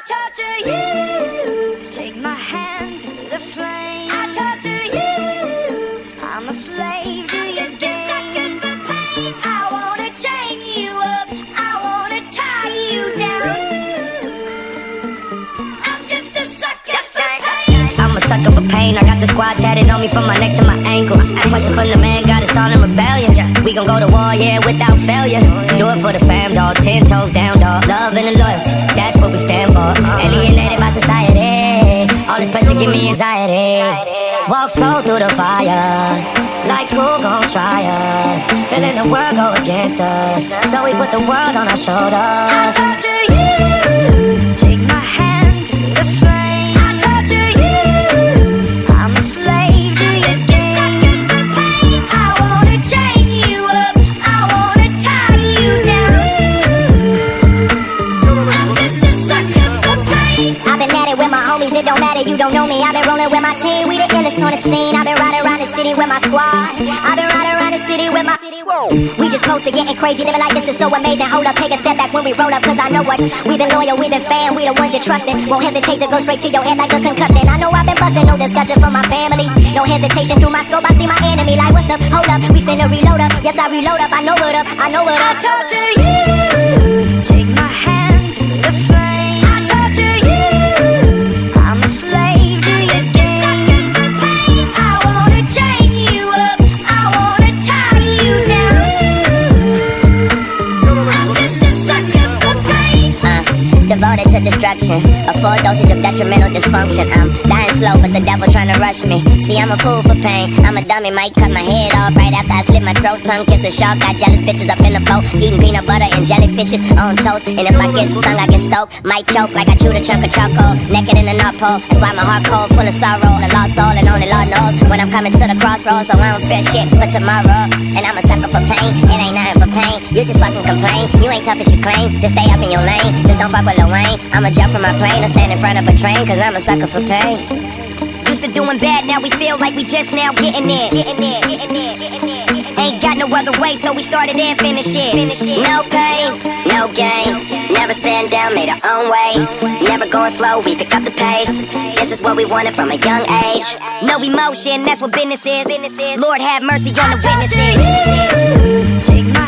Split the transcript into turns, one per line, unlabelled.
torture you. Take my hand through the flame. I torture you. I'm a slave to your games. I wanna chain you up. I wanna tie you down. I'm just a sucker for pain. I'm a sucker for pain. I got the squad tatted on me from my neck to my ankles. Pressure from the man, got us all in rebellion. We gon' go to war, yeah, without failure. Do it for the fam, dog. 10 toes down, dog. Love and the loyalty, that's what we stand for. Alienated by society. All this pressure give me anxiety. Walk slow through the fire. Like who gon' try us? Feeling the world go against us. So we put the world on our shoulders. I torture you. Take my hand through the flame. I torture you. I'm a slave to your games. I wanna chain you up. I wanna tie you down. I'm just a sucker for pain. I've been at it with my homies, it don't matter, you don't know me. I've been rolling with my team, we the illest on the scene. I've been riding around the city with my squad. I've been riding around the city with my squad. We just close to getting crazy, living like this is so amazing. Hold up, take a step back when we roll up, cause I know what. We've been loyal, we've been fan, we the ones you're trusting. Won't hesitate to go straight to your head like a concussion. I know I've been busting, no discussion for my family. No hesitation through my scope, I see my enemy like what's up, hold up, we finna reload up. Yes, I reload up, I know what up, I know what up. I torture you. Take my hand through the flame. I torture you. I'm a slave to your games. I wanna chain you up. I wanna tie you down. I'm just a sucker for pain. Devoted to destruction, a full dosage of detrimental dysfunction. I'm dying slow, but the devil trying to rush me. See, I'm a fool for pain. I'm a dummy, might cut my head off right after I slit my throat. Tongue kiss a shark, got jealous bitches up in the boat, eating peanut butter and jellyfishes on toast. And if I get stung, I get stoked. Might choke like I chewed a chunk of charcoal. Naked in the North Pole, that's why my heart cold, full of sorrow. A lost soul, and only Lord knows when I'm coming to the crossroads. So I don't fear shit for tomorrow. And I'm a sucker for pain. It ain't nothing but pain. You just fucking complain. You ain't tough as you claim. Just stay up in your lane. Just don't fuck with Lil Wayne. I'ma jump from my plane and stand in front of a train, cause I'm a sucker for pain. Used to doing bad, now we feel like we just now getting it. Ain't got no other way, so we started and finished it. No pain, no gain. Never stand down, made our own way. Never going slow, we pick up the pace. This is what we wanted from a young age. No emotion, that's what business is. Lord have mercy on the witnesses. Take my